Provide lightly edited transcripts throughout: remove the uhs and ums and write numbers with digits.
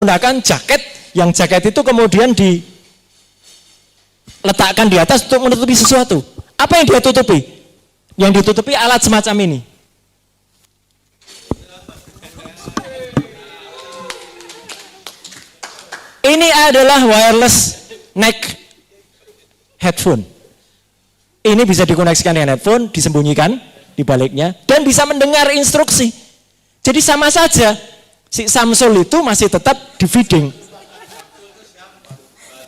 menggunakan jaket, yang jaket itu kemudian diletakkan di atas untuk menutupi sesuatu. Apa yang dia tutupi? Yang ditutupi alat semacam ini. Ini adalah wireless neck headphone. Ini bisa dikoneksikan dengan headphone, disembunyikan di baliknya, dan bisa mendengar instruksi. Jadi sama saja, si Samsul itu masih tetap di feeding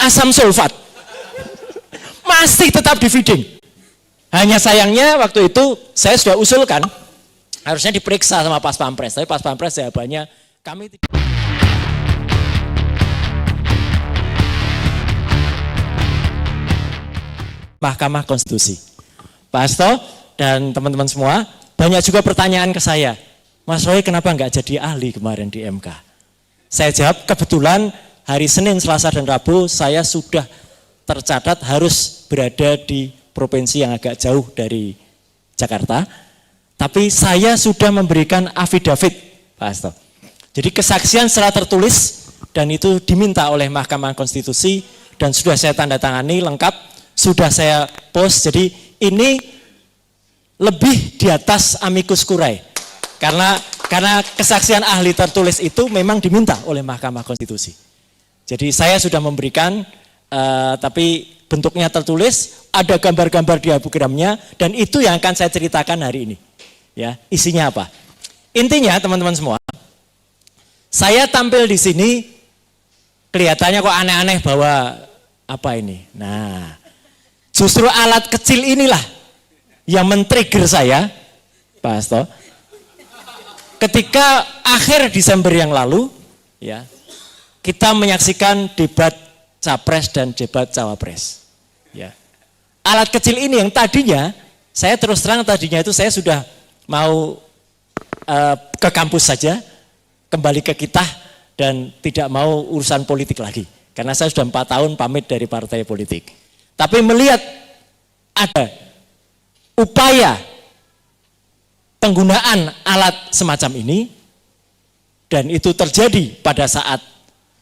asam sulfat. Masih tetap di feeding. Hanya sayangnya waktu itu saya sudah usulkan, harusnya diperiksa sama Pas Pampres. Tapi Pas Pampres jawabannya, kami tidak. Mahkamah Konstitusi. Pak Hasto dan teman-teman semua, banyak juga pertanyaan ke saya. Mas Roy kenapa nggak jadi ahli kemarin di MK? Saya jawab, kebetulan hari Senin, Selasa, dan Rabu saya sudah tercatat harus berada di provinsi yang agak jauh dari Jakarta. Tapi saya sudah memberikan afidavit, Pak Hasto. Jadi kesaksian secara tertulis, dan itu diminta oleh Mahkamah Konstitusi, dan sudah saya tanda tangani lengkap. Sudah saya post, jadi ini lebih di atas amicus curiae. Karena kesaksian ahli tertulis itu memang diminta oleh Mahkamah Konstitusi. Jadi saya sudah memberikan, tapi bentuknya tertulis, ada gambar-gambar diagramnya, dan itu yang akan saya ceritakan hari ini. Ya, isinya apa? Intinya teman-teman semua, saya tampil di sini kelihatannya kok aneh-aneh bahwa apa ini? Nah, justru alat kecil inilah yang men-trigger saya, Pak Hasto. Ketika akhir Desember yang lalu, ya, kita menyaksikan debat Capres dan debat Cawapres. Ya. Alat kecil ini yang tadinya, saya terus terang tadinya itu saya sudah mau ke kampus saja, kembali ke kita dan tidak mau urusan politik lagi. Karena saya sudah 4 tahun pamit dari partai politik. Tapi melihat ada upaya penggunaan alat semacam ini, dan itu terjadi pada saat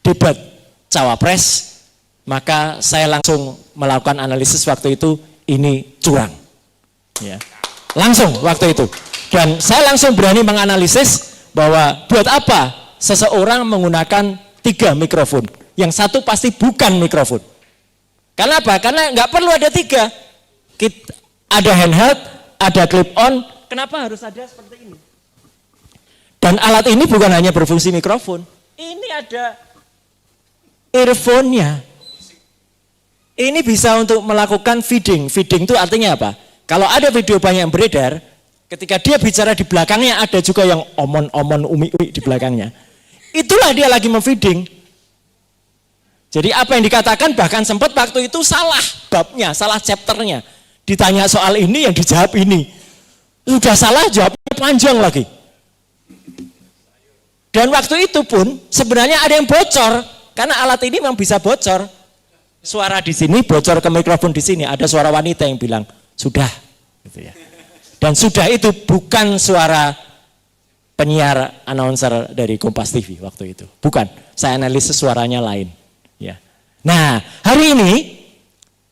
debat Cawapres, maka saya langsung melakukan analisis waktu itu, ini curang. Ya. Langsung waktu itu. Dan saya langsung berani menganalisis bahwa buat apa seseorang menggunakan 3 mikrofon, yang satu pasti bukan mikrofon. Karena apa? Karena nggak perlu ada 3. Ada handheld, ada clip on, kenapa harus ada seperti ini? Dan alat ini bukan hanya berfungsi mikrofon, ini ada earphone-nya. Ini bisa untuk melakukan feeding. Feeding itu artinya apa? Kalau ada video banyak yang beredar, ketika dia bicara di belakangnya ada juga yang omon-omon umi-umi di belakangnya. Itulah dia lagi memfeeding. Jadi apa yang dikatakan bahkan sempat waktu itu salah babnya, salah chapternya. Ditanya soal ini yang dijawab ini. Sudah salah jawabnya panjang lagi. Dan waktu itu pun sebenarnya ada yang bocor. Karena alat ini memang bisa bocor. Suara di sini bocor ke mikrofon di sini. Ada suara wanita yang bilang, sudah. Gitu ya. Dan sudah itu bukan suara penyiar announcer dari Kompas TV waktu itu. Bukan, saya analisis suaranya lain. Ya. Nah, hari ini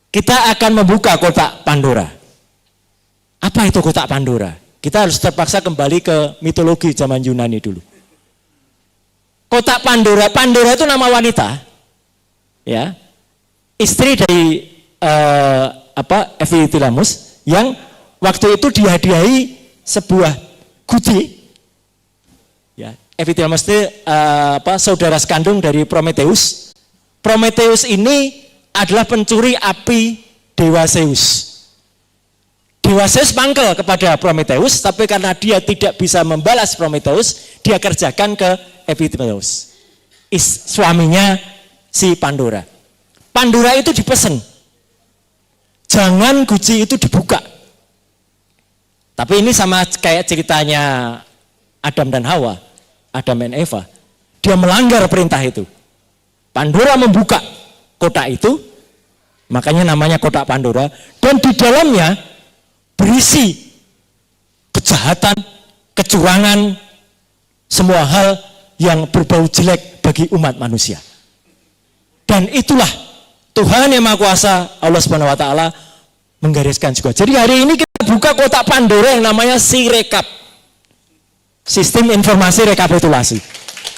kita akan membuka kotak Pandora. Apa itu kotak Pandora? Kita harus terpaksa kembali ke mitologi zaman Yunani dulu. Kotak Pandora, Pandora itu nama wanita, ya, istri dari Ephialtes yang waktu itu dihadiahi sebuah guci. Ya, Ephialtes itu saudara sekandung dari Prometheus. Prometheus ini adalah pencuri api Dewa Zeus. Dewa Zeus mangkel kepada Prometheus, tapi karena dia tidak bisa membalas Prometheus, dia kerjakan ke Ephialtes, suaminya si Pandora. Pandora itu dipesan, jangan guci itu dibuka. Tapi ini sama kayak ceritanya Adam dan Hawa, Adam dan Eva. Dia melanggar perintah itu. Pandora membuka kotak itu, makanya namanya kotak Pandora, dan di dalamnya berisi kejahatan, kecurangan, semua hal yang berbau jelek, bagi umat manusia. Dan itulah Tuhan yang Maha Kuasa, Allah Subhanahu wa taala menggariskan juga. Jadi hari ini kita buka kotak Pandora yang namanya Sirekap. Sistem informasi rekapitulasi.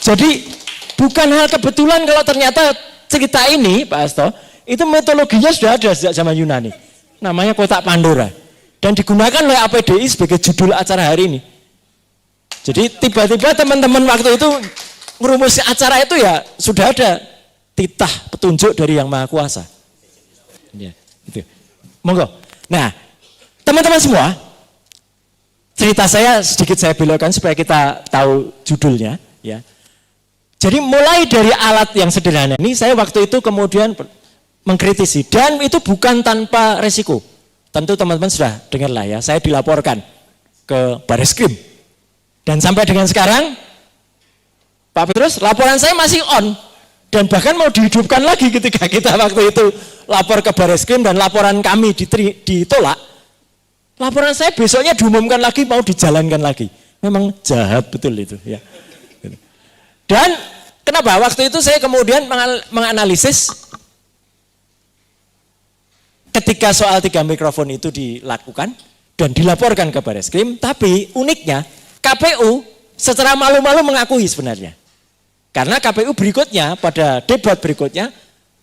Jadi bukan hal kebetulan kalau ternyata cerita ini, Pak Asto, itu metodologinya sudah ada sejak zaman Yunani. Namanya kotak Pandora. Dan digunakan oleh APDI sebagai judul acara hari ini. Jadi tiba-tiba teman-teman waktu itu merumuskan acara itu ya sudah ada titah petunjuk dari Yang Maha Kuasa. Ya, gitu. Monggo. Nah, teman-teman semua, cerita saya sedikit saya belokkan supaya kita tahu judulnya, ya. Jadi mulai dari alat yang sederhana ini, saya waktu itu kemudian mengkritisi dan itu bukan tanpa resiko. Tentu teman-teman sudah dengar lah ya, saya dilaporkan ke Bareskrim. Dan sampai dengan sekarang, Pak Petrus, laporan saya masih on. Dan bahkan mau dihidupkan lagi ketika kita waktu itu lapor ke Bareskrim dan laporan kami ditolak. Laporan saya besoknya diumumkan lagi, mau dijalankan lagi. Memang jahat betul itu. Ya. Dan kenapa? Waktu itu saya kemudian menganalisis ketika soal 3 mikrofon itu dilakukan dan dilaporkan ke Bareskrim, tapi uniknya KPU secara malu-malu mengakui sebenarnya. Karena KPU berikutnya, pada debat berikutnya,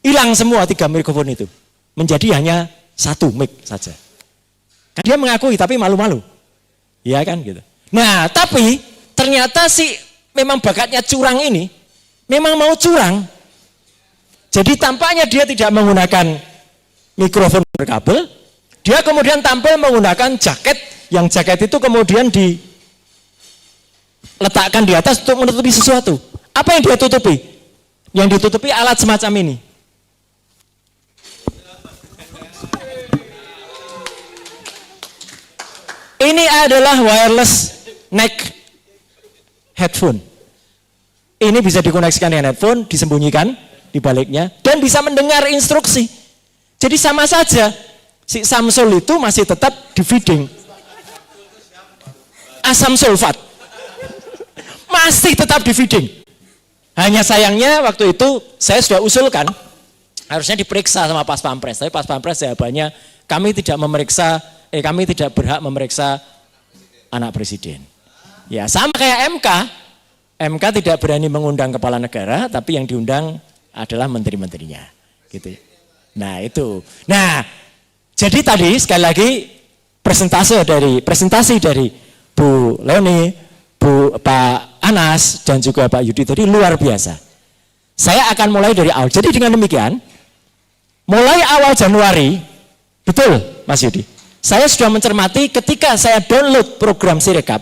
hilang semua 3 mikrofon itu. Menjadi hanya 1 mic saja. Dia mengakui tapi malu-malu. Ya kan gitu. Nah, tapi ternyata memang bakatnya curang ini memang mau curang. Jadi tampaknya dia tidak menggunakan mikrofon berkabel. Dia kemudian tampil menggunakan jaket, yang jaket itu kemudian diletakkan di atas untuk menutupi sesuatu. Apa yang dia tutupi? Yang ditutupi alat semacam ini. Ini adalah wireless neck headphone. Ini bisa dikoneksikan dengan headphone, disembunyikan di baliknya, dan bisa mendengar instruksi. Jadi sama saja, si Samsul itu masih tetap di feeding. Asam sulfat. Masih tetap di feeding. Hanya sayangnya waktu itu saya sudah usulkan, harusnya diperiksa sama Pas Pampres. Tapi Pas Pampres jawabannya, kami tidak berhak memeriksa anak presiden. Ya sama kayak MK. MK tidak berani mengundang kepala negara, tapi yang diundang adalah menteri-menterinya. Gitu. Nah itu. Nah jadi tadi sekali lagi presentasi dari Bu Leoni, Pak Anas dan juga Pak Yudi tadi luar biasa. Saya akan mulai dari awal. Jadi dengan demikian, mulai awal Januari, betul Mas Yudi, saya sudah mencermati ketika saya download program Sirekap,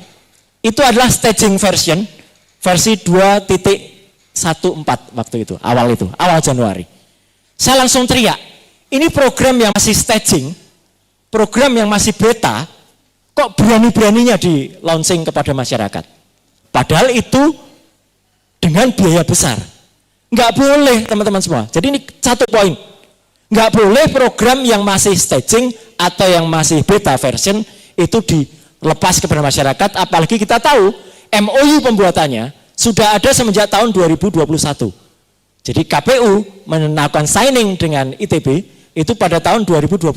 itu adalah staging versi 2.14 waktu itu, awal Januari. Saya langsung teriak, ini program yang masih staging, program yang masih beta, kok berani-beraninya di launching kepada masyarakat. Padahal itu dengan biaya besar. Nggak boleh teman-teman semua. Jadi ini satu poin. Nggak boleh program yang masih staging atau yang masih beta version itu dilepas kepada masyarakat. Apalagi kita tahu MOU pembuatannya sudah ada semenjak tahun 2021. Jadi KPU melakukan signing dengan ITB itu pada tahun 2021.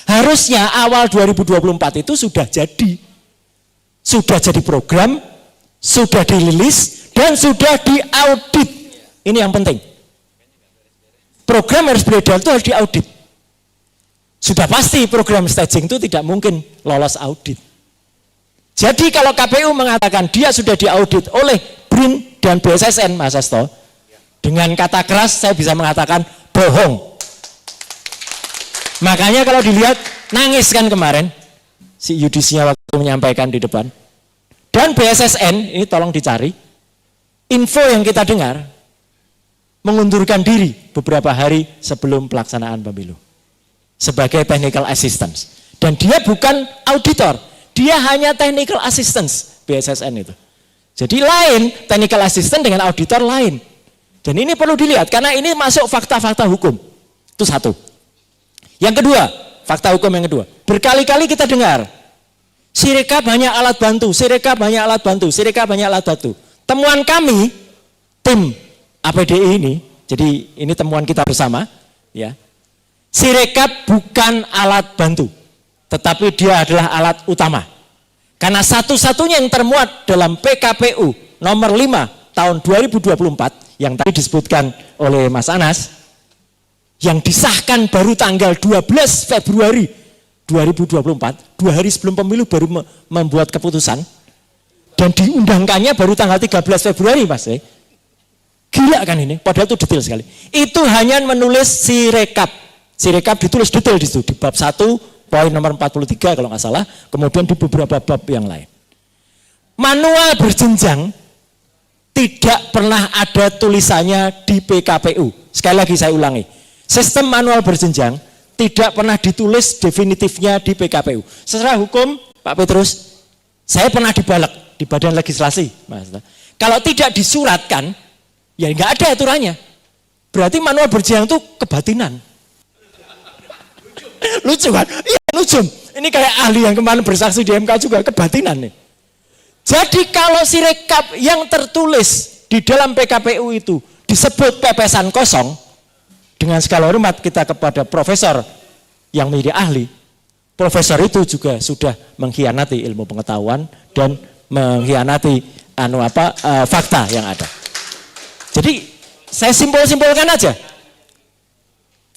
Harusnya awal 2024 itu sudah jadi program, sudah dirilis dan sudah diaudit. Ini yang penting. Program harus beredar itu harus diaudit. Sudah pasti program staging itu tidak mungkin lolos audit. Jadi kalau KPU mengatakan dia sudah diaudit oleh BRIN dan BSSN, Mas Hasto, dengan kata keras saya bisa mengatakan bohong. Makanya kalau dilihat nangis kan kemarin si Yudisnya waktu menyampaikan di depan. Dan BSSN ini tolong dicari. Info yang kita dengar mengundurkan diri beberapa hari sebelum pelaksanaan pemilu sebagai technical assistance. Dan dia bukan auditor, dia hanya technical assistance BSSN itu. Jadi lain technical assistant dengan auditor lain. Dan ini perlu dilihat karena ini masuk fakta-fakta hukum. Itu satu. Yang kedua, fakta hukum yang kedua. Berkali-kali kita dengar Sirekap banyak alat bantu, Sirekap banyak alat bantu, Sirekap banyak alat bantu. Temuan kami, tim APDI ini, jadi ini temuan kita bersama, ya. Sirekap bukan alat bantu, tetapi dia adalah alat utama. Karena satu-satunya yang termuat dalam PKPU nomor 5 tahun 2024 yang tadi disebutkan oleh Mas Anas, yang disahkan baru tanggal 12 Februari 2024, 2 hari sebelum pemilu baru membuat keputusan, dan diundangkannya baru tanggal 13 Februari, Mas. Gila kan ini, padahal itu detail sekali. Itu hanya menulis sirekap. Sirekap ditulis detail di situ, di bab 1, poin nomor 43 kalau nggak salah, kemudian di beberapa bab yang lain. Manual berjenjang tidak pernah ada tulisannya di PKPU. Sekali lagi saya ulangi, sistem manual berjenjang tidak pernah ditulis definitifnya di PKPU. Secara hukum, Pak Petrus, saya pernah dibalek di Badan Legislasi, Mas. Kalau tidak disuratkan, ya nggak ada aturannya. Berarti manual berjenjang itu kebatinan. Lucu kan? Iya lucu. Ini kayak ahli yang kemarin bersaksi di MK juga, kebatinan nih. Jadi kalau sirekap yang tertulis di dalam PKPU itu disebut pepesan kosong, dengan segala hormat kita kepada profesor yang menjadi ahli, profesor itu juga sudah mengkhianati ilmu pengetahuan dan mengkhianati fakta yang ada. Jadi saya simpulkan aja.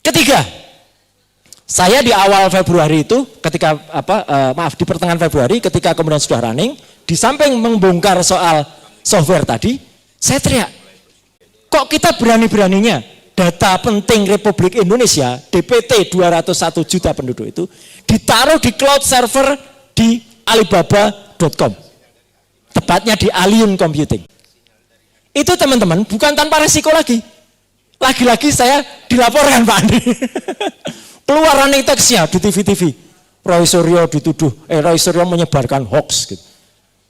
Ketiga, saya di awal Februari itu, ketika di pertengahan Februari, ketika kemudian sudah running, di samping membongkar soal software tadi, saya teriak, kok kita berani-beraninya data penting Republik Indonesia, DPT 201 juta penduduk itu, ditaruh di cloud server di Alibaba.com, tepatnya di Allium Computing. Itu teman-teman bukan tanpa resiko lagi. Lagi-lagi saya dilaporkan Pak Andri. Keluar running text-nya di TV-TV. Roy Suryo menyebarkan hoax gitu.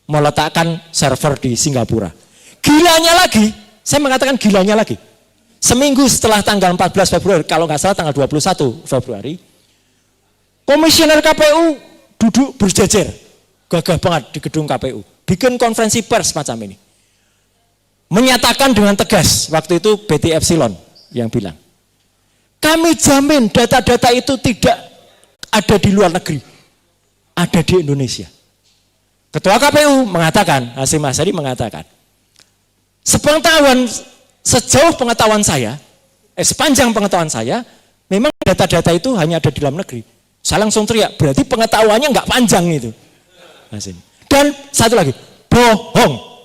Meletakkan server di Singapura. Gilanya lagi, saya mengatakan gilanya lagi. Seminggu setelah tanggal 14 Februari, kalau nggak salah tanggal 21 Februari, komisioner KPU duduk berjejer, gagah banget di gedung KPU, bikin konferensi pers macam ini. Menyatakan dengan tegas, waktu itu BT Epsilon yang bilang, kami jamin data-data itu tidak ada di luar negeri, ada di Indonesia. Ketua KPU mengatakan, Hasyim Asyari mengatakan, sejauh pengetahuan saya, sepanjang pengetahuan saya, memang data-data itu hanya ada di dalam negeri. Saya langsung teriak, berarti pengetahuannya nggak panjang itu. Dan satu lagi, bohong.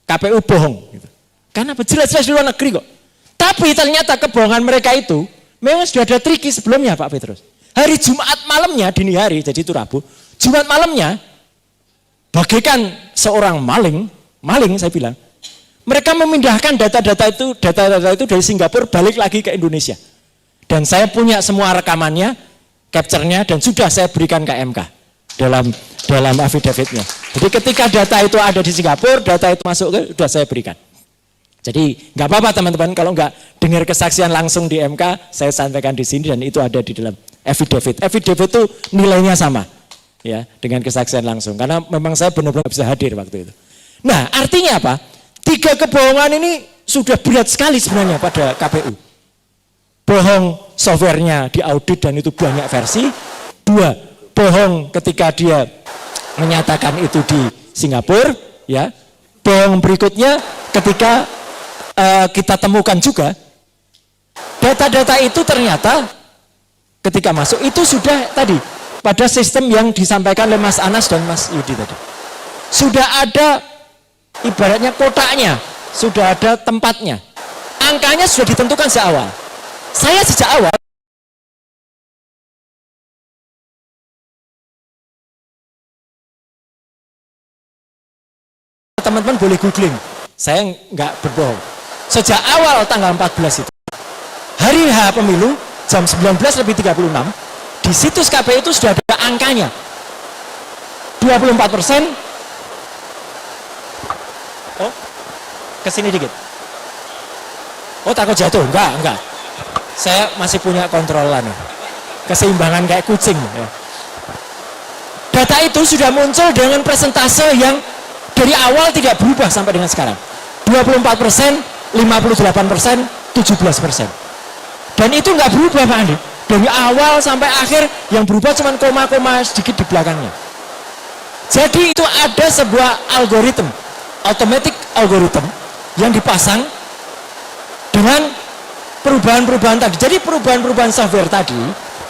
KPU bohong. Karena jelas-jelas di luar negeri kok. Tapi ternyata kebohongan mereka itu, memang sudah ada triki sebelumnya Pak Petrus. Hari Jumat malamnya, dini hari, jadi itu Rabu, Jumat malamnya, bagaikan seorang maling saya bilang, mereka memindahkan data-data itu dari Singapura balik lagi ke Indonesia. Dan saya punya semua rekamannya, capture-nya, dan sudah saya berikan ke MK dalam affidavit-nya. Jadi ketika data itu ada di Singapura, data itu masuk sudah saya berikan. Jadi nggak apa-apa teman-teman kalau nggak dengar kesaksian langsung di MK, saya sampaikan di sini dan itu ada di dalam affidavit. Affidavit itu nilainya sama, ya, dengan kesaksian langsung. Karena memang saya benar-benar bisa hadir waktu itu. Nah, artinya apa? 3 kebohongan ini sudah berat sekali sebenarnya pada KPU. Bohong softwarenya diaudit dan itu banyak versi. 2, bohong ketika dia menyatakan itu di Singapura, ya. Bohong berikutnya ketika kita temukan juga data-data itu ternyata ketika masuk itu sudah tadi pada sistem yang disampaikan oleh Mas Anas dan Mas Yudi tadi. Sudah ada ibaratnya kotaknya, sudah ada tempatnya. Angkanya sudah ditentukan sejak awal. Saya sejak awal teman-teman boleh googling. Saya nggak berbohong. Sejak awal tanggal 14 itu, hari H pemilu, jam 19.36, di situs KPU itu sudah ada angkanya. 24%. Oh, kesini dikit. Oh, takut jatuh? Enggak. Saya masih punya kontrolan. Keseimbangan kayak kucing. Ya. Data itu sudah muncul dengan persentase yang dari awal tidak berubah sampai dengan sekarang. 24% 58%, 17%. Dan itu nggak berubah Pak Andi. Dari awal sampai akhir yang berubah cuma koma-koma sedikit di belakangnya. Jadi itu ada sebuah algoritma, automatic algorithm yang dipasang dengan perubahan-perubahan tadi. Jadi perubahan-perubahan software tadi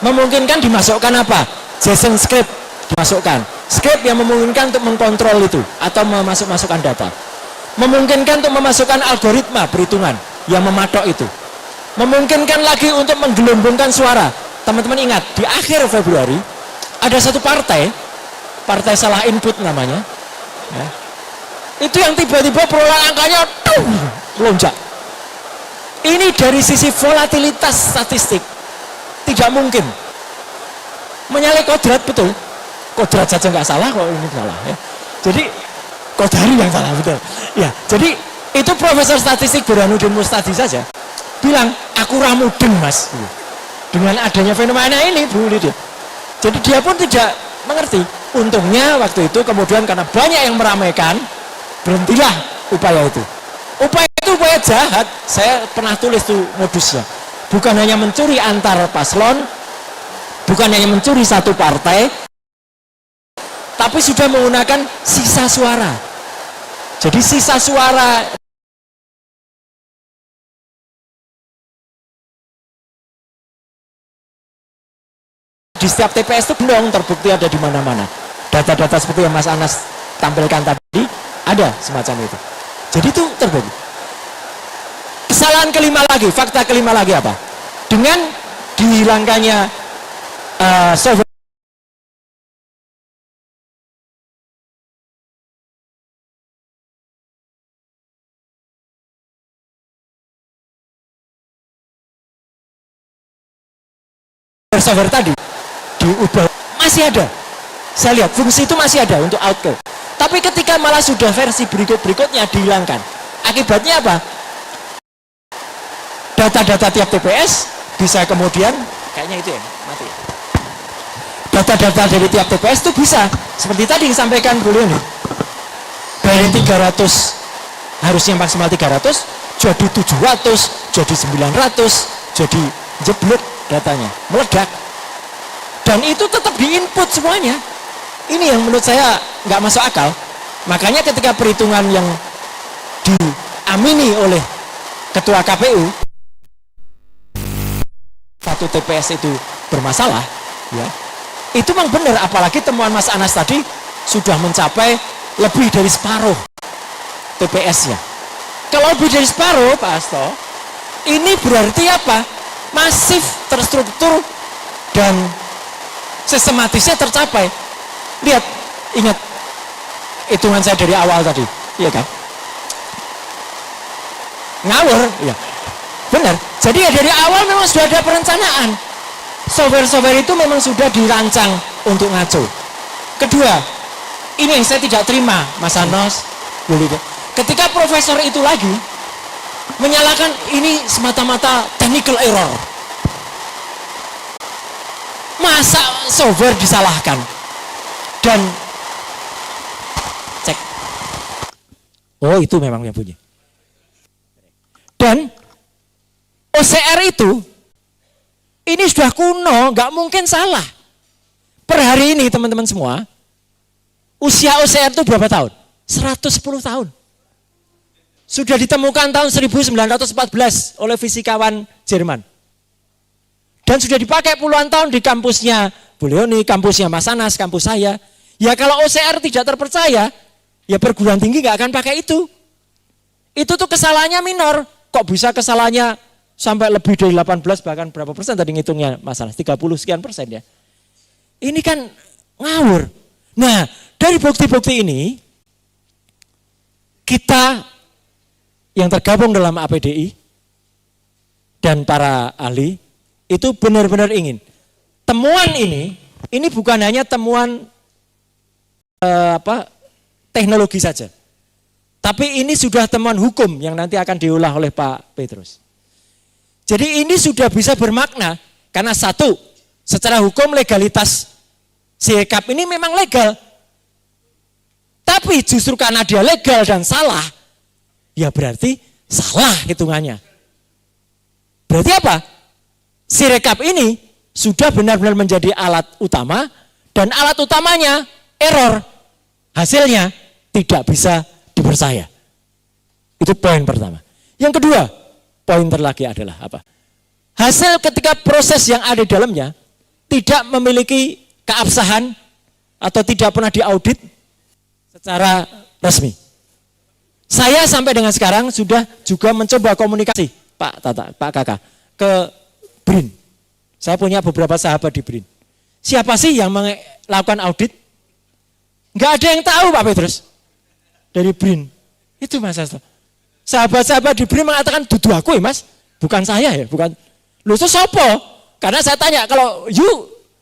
memungkinkan dimasukkan apa? JSON script dimasukkan. Script yang memungkinkan untuk mengkontrol itu atau memasukkan data. Memungkinkan untuk memasukkan algoritma perhitungan yang mematok itu. Memungkinkan lagi untuk menggelembungkan suara. Teman-teman ingat, di akhir Februari ada satu partai salah input namanya. Ya. Itu yang tiba-tiba perolehan angkanya melonjak. Ini dari sisi volatilitas statistik tidak mungkin. Menyalahi kodrat betul. Kodrat saja nggak salah kok ini salah. Ya. Jadi Kodari yang salah betul. Ya, jadi itu Profesor Statistik Burhanuddin Mustadi saja bilang aku ramudeng mas dengan adanya fenomena ini Bu Lydia. Jadi dia pun tidak mengerti. Untungnya waktu itu kemudian karena banyak yang meramaikan, berhentilah upaya itu. Upaya itu upaya jahat. Saya pernah tulis tuh modusnya. Bukan hanya mencuri antar paslon, bukan hanya mencuri satu partai, tapi sudah menggunakan sisa suara. Jadi sisa suara di setiap TPS itu belum terbukti ada di mana-mana. Data-data seperti yang Mas Anas tampilkan tadi ada semacam itu. Jadi itu terbukti. Kesalahan kelima lagi, fakta kelima lagi apa? Dengan dihilangkannya software software tadi diubah, masih ada. Saya lihat fungsi itu masih ada untuk outcome. Tapi ketika malah sudah versi berikutnya dihilangkan, akibatnya apa? Data-data tiap TPS bisa kemudian kayaknya itu ya mati. Data-data dari tiap TPS itu bisa seperti tadi yang disampaikan Bu Leoni. Dari 300 harusnya maksimal 300 jadi 700, jadi 900, jadi jeblok datanya, meledak. Dan itu tetap diinput semuanya. Ini yang menurut saya nggak masuk akal. Makanya ketika perhitungan yang diamini oleh Ketua KPU, satu TPS itu bermasalah, ya, itu memang benar. Apalagi temuan Mas Anas tadi sudah mencapai lebih dari separuh TPS-nya. Kalau lebih dari separuh, Pak Hasto, ini berarti apa? Masif, terstruktur, dan sistematisnya tercapai. Lihat, ingat hitungan saya dari awal tadi, iya kan? Ngawur, ya, benar. Jadi ya dari awal memang sudah ada perencanaan. Software-software itu memang sudah dirancang untuk ngaco. Kedua, ini yang saya tidak terima, Mas Anos, ketika profesor itu lagi menyalahkan ini semata-mata technical error. Masa software disalahkan? Dan cek. Oh, itu memang yang punya. Dan OCR itu ini sudah kuno, nggak mungkin salah. Per hari ini teman-teman semua, usia OCR itu berapa tahun? 110 tahun. Sudah ditemukan tahun 1914 oleh fisikawan Jerman. Dan sudah dipakai puluhan tahun di kampusnya Bu Leoni, kampusnya Mas Anas, kampus saya. Ya kalau OCR tidak terpercaya, ya perguruan tinggi nggak akan pakai itu. Itu tuh kesalahannya minor. Kok bisa kesalahannya sampai lebih dari 18 bahkan berapa persen tadi ngitungnya Mas Anas? 30 sekian persen ya. Ini kan ngawur. Nah, dari bukti-bukti ini, kita yang tergabung dalam APDI dan para ahli itu benar-benar ingin temuan ini bukan hanya temuan teknologi saja, tapi ini sudah temuan hukum yang nanti akan diolah oleh Pak Petrus. Jadi ini sudah bisa bermakna karena satu, secara hukum legalitas Sirekap ini memang legal, tapi justru karena dia legal dan salah, ya berarti Salah hitungannya. Berarti apa? Sirekap ini sudah benar-benar menjadi alat utama dan alat utamanya error. Hasilnya tidak bisa dipercaya. Itu poin pertama. Yang kedua, poin terlagi adalah apa? Hasil ketika proses yang ada di dalamnya tidak memiliki keabsahan atau tidak pernah diaudit secara resmi. Saya sampai dengan sekarang sudah juga mencoba komunikasi, Pak Tata, Pak Kakak, ke BRIN. Saya punya beberapa sahabat di BRIN. Siapa sih yang melakukan audit? Enggak ada yang tahu Pak Petrus. Dari BRIN. Itu Mas Hasto. Sahabat-sahabat di BRIN mengatakan dudu aku ya Mas. Bukan saya ya, bukan. Lu itu sopo? Karena saya tanya, kalau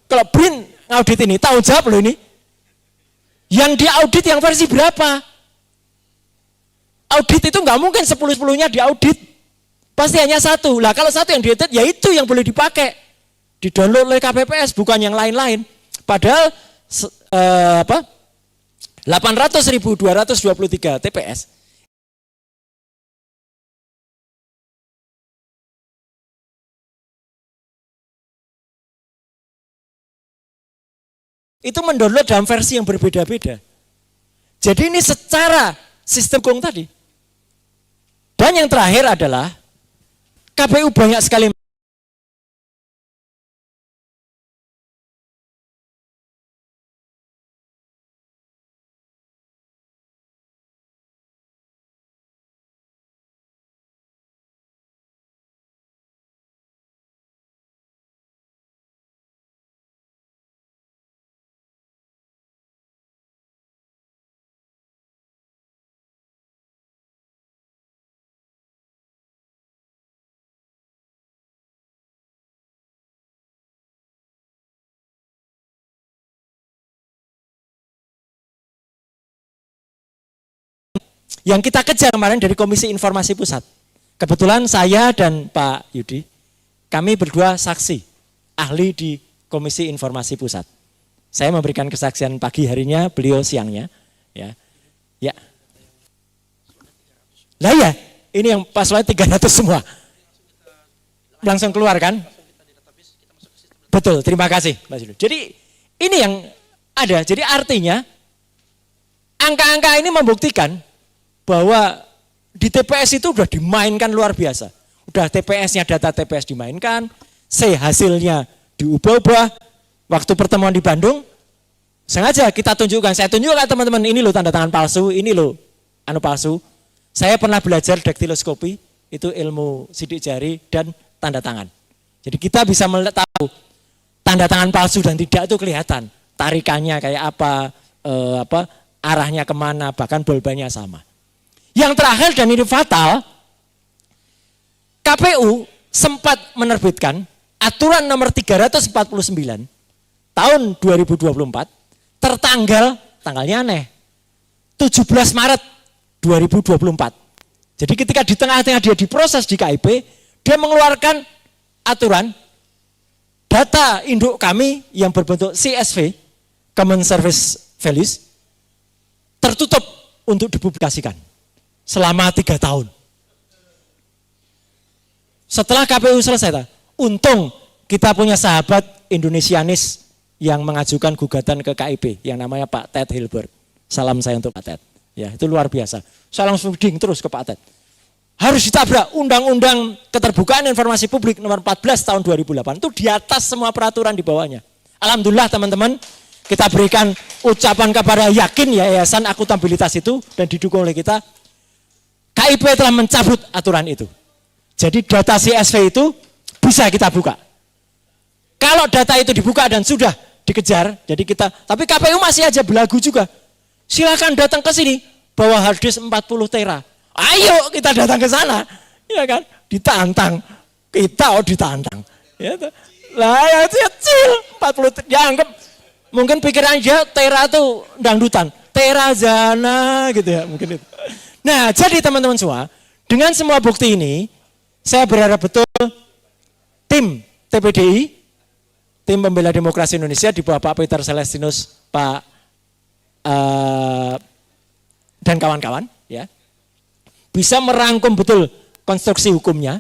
BRIN ngaudit ini, tahu jawab lo ini. Yang diaudit yang versi berapa? Audit itu nggak mungkin 10-10-nya diaudit. Pasti hanya satu. Lah kalau satu yang diaudit, ya itu yang boleh dipakai. Di-download oleh KPPS, bukan yang lain-lain. Padahal 800.223 TPS itu mendownload dalam versi yang berbeda-beda. Jadi ini secara sistem hukum tadi. Dan yang terakhir adalah KPU banyak sekali yang kita kejar kemarin dari Komisi Informasi Pusat. Kebetulan saya dan Pak Yudi, kami berdua saksi, ahli di Komisi Informasi Pusat. Saya memberikan kesaksian pagi harinya, beliau siangnya. Ya, ya. Lah ya, ini yang paslon 300 semua. Langsung keluar kan? Betul, terima kasih Mas Yudi. Jadi ini yang ada, jadi artinya angka-angka ini membuktikan bahwa di TPS itu udah dimainkan luar biasa. Udah TPS-nya, data TPS dimainkan, hasilnya diubah-ubah. Waktu pertemuan di Bandung, sengaja kita tunjukkan, saya tunjukkan teman-teman, ini loh tanda tangan palsu, ini loh palsu. Saya pernah belajar daktiloskopi, itu ilmu sidik jari dan tanda tangan. Jadi kita bisa tahu tanda tangan palsu dan tidak itu kelihatan. Tarikannya kayak apa, arahnya kemana, bahkan bolbannya sama. Yang terakhir dan ini fatal, KPU sempat menerbitkan aturan nomor 349 tahun 2024 tanggalnya aneh, 17 Maret 2024. Jadi ketika di tengah-tengah dia diproses di KIP, dia mengeluarkan aturan data induk kami yang berbentuk CSV, Common Service Values, tertutup untuk dipublikasikan selama 3 tahun. Setelah KPU selesai, untung kita punya sahabat Indonesianis yang mengajukan gugatan ke KIP yang namanya Pak Ted Hilbert. Salam saya untuk Pak Ted. Ya, itu luar biasa. Saya langsung ding terus ke Pak Ted. Harus ditabrak Undang-Undang Keterbukaan Informasi Publik nomor 14 tahun 2008 itu di atas semua peraturan di bawahnya. Alhamdulillah teman-teman, kita berikan ucapan kepada Yakin Yayasan Akuntabilitas itu dan didukung oleh kita. KIP telah mencabut aturan itu. Jadi data CSV itu bisa kita buka. Kalau data itu dibuka dan sudah dikejar, jadi kita, tapi KPU masih aja belagu juga. Silakan datang ke sini, bawa hard disk 40 tera. Ayo kita datang ke sana, ya kan? Ditantang, kita ditantang. Ya, lah yang kecil 40, ya anggap mungkin pikiran dia tera tuh dangdutan, tera zana gitu ya mungkin itu. Nah jadi teman-teman semua, dengan semua bukti ini, saya berharap betul tim TPDI, tim Pembela Demokrasi Indonesia di bawah Pak Peter Celestinus, Pak dan kawan-kawan, ya, bisa merangkum betul konstruksi hukumnya.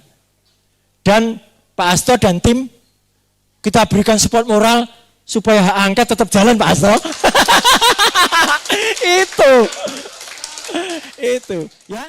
Dan Pak Hasto dan tim kita berikan support moral supaya hak angket tetap jalan, Pak Hasto. Itu ya.